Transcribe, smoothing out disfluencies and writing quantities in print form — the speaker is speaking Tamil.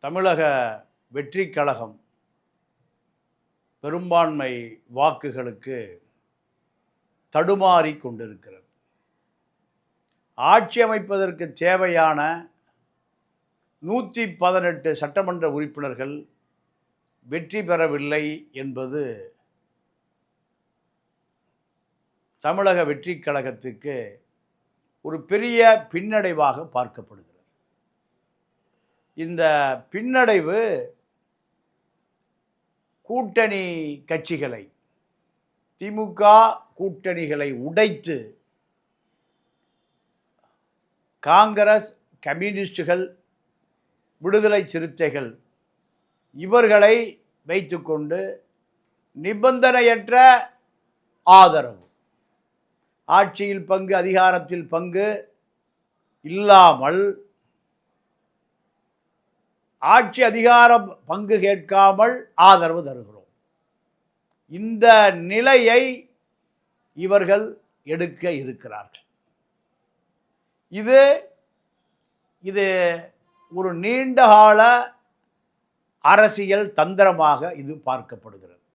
தமிழக வெற்றிக் கழகம் பெரும்பான்மை வாக்குகளுக்கு தடுமாறி கொண்டிருக்கிறது. ஆட்சி அமைப்பதற்கு தேவையான 118 சட்டமன்ற உறுப்பினர்கள் வெற்றி பெறவில்லை என்பது தமிழக வெற்றிக் கழகத்துக்கு ஒரு பெரிய பின்னடைவாக பார்க்கப்படுகிறது. இந்த பின்னடைவு கூட்டணி கட்சிகளை, திமுக கூட்டணிகளை உடைத்து காங்கிரஸ், கம்யூனிஸ்டுகள், விடுதலை சிறுத்தைகள் இவர்களை வைத்துக்கொண்டு நிபந்தனையற்ற ஆதரவு, ஆட்சியில் பங்கு, அதிகாரத்தில் பங்கு இல்லாமல், ஆட்சி அதிகார பங்கு கேட்காமல் ஆதரவு தருகிறோம். இந்த நிலையை இவர்கள் எடுக்க இருக்கிறார்கள். இது ஒரு நீண்டகால அரசியல் தந்திரமாக இது பார்க்கப்படுகிறது.